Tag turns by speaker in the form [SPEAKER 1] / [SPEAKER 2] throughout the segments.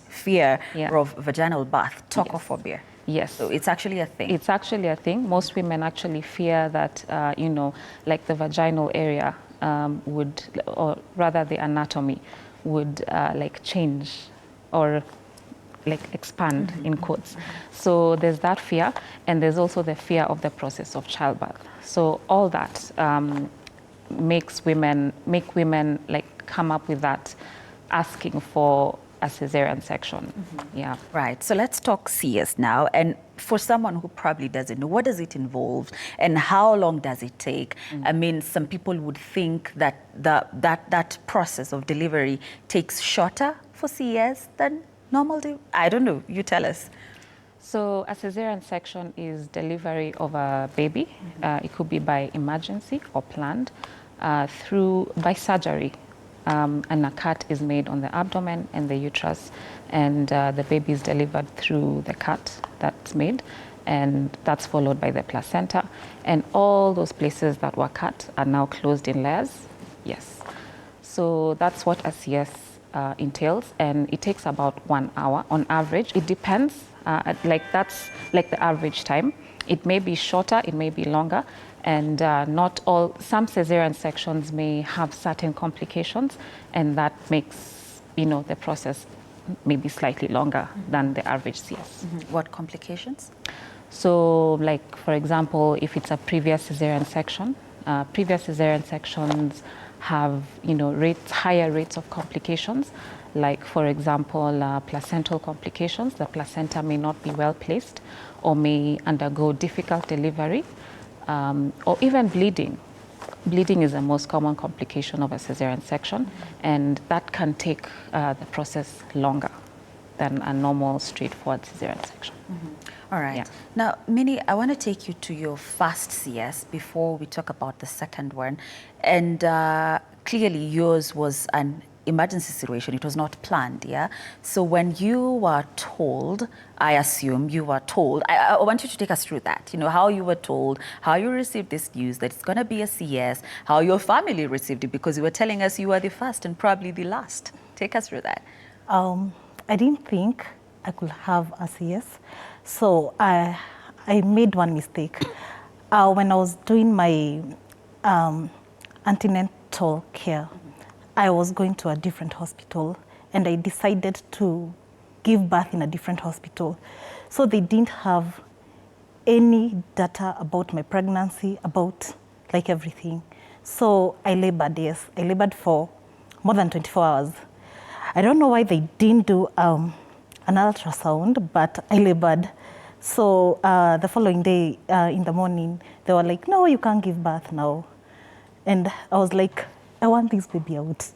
[SPEAKER 1] fear of vaginal birth, tocophobia.
[SPEAKER 2] Yes.
[SPEAKER 1] So it's actually a thing.
[SPEAKER 2] It's actually a thing. Most women actually fear that, you know, like the vaginal area would, or rather the anatomy would like change or like expand in quotes. So there's that fear, and there's also the fear of the process of childbirth. So all that make women like come up with that asking for a cesarean section. Yeah.
[SPEAKER 1] Right. So let's talk CS now. And for someone who probably doesn't know, what does it involve and how long does it take? I mean, some people would think that that process of delivery takes shorter for CS than normal. I don't know. You tell us.
[SPEAKER 2] So a cesarean section is delivery of a baby. It could be by emergency or planned by surgery. And a cut is made on the abdomen and the uterus, and the baby is delivered through the cut that's made, and that's followed by the placenta. And all those places that were cut are now closed in layers. Yes. So that's what a CS entails, and it takes about 1 hour on average. It depends, that's like the average time. It may be shorter, it may be longer, and not all, some cesarean sections may have certain complications, and that makes, you know, the process maybe slightly longer than the average CS.
[SPEAKER 1] What complications?
[SPEAKER 2] So, like, for example, if it's a previous cesarean section, previous cesarean sections have, you know, higher rates of complications. Like, for example, placental complications. The placenta may not be well placed or may undergo difficult delivery, or even bleeding. Bleeding is the most common complication of a cesarean section, and that can take the process longer than a normal, straightforward cesarean section.
[SPEAKER 1] All right.
[SPEAKER 2] Yeah.
[SPEAKER 1] Now, Minnie, I want to take you to your first CS before we talk about the second one. And clearly yours was an emergency situation. It was not planned, yeah? So when you were told, I assume you were told, I want you to take us through that, you know, how you were told, how you received this news that it's going to be a CS, how your family received it, because you were telling us you were the first and probably the last. Take us through that.
[SPEAKER 3] I didn't think I could have a CS. So I made one mistake. When I was doing my antenatal care, I was going to a different hospital, and I decided to give birth in a different hospital. So they didn't have any data about my pregnancy, about like everything. So I labored, yes. I labored for more than 24 hours. I don't know why they didn't do an ultrasound, but I labored. So the following day in the morning, they were like, no, you can't give birth now. And I was like, I want this baby out.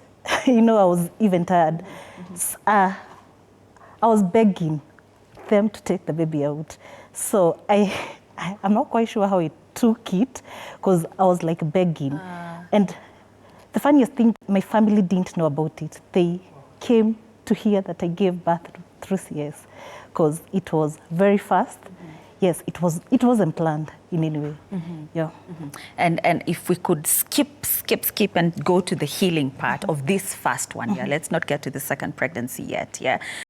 [SPEAKER 3] You know, I was even tired. I was begging them to take the baby out. So I'm not quite sure how it took it, because I was like begging. And the funniest thing, my family didn't know about it. They came to hear that I gave birth through CS, because it was very fast. Yes, it wasn't planned in any way. Yeah.
[SPEAKER 1] And if we could skip and go to the healing part of this first one, yeah, let's not get to the second pregnancy yet, yeah.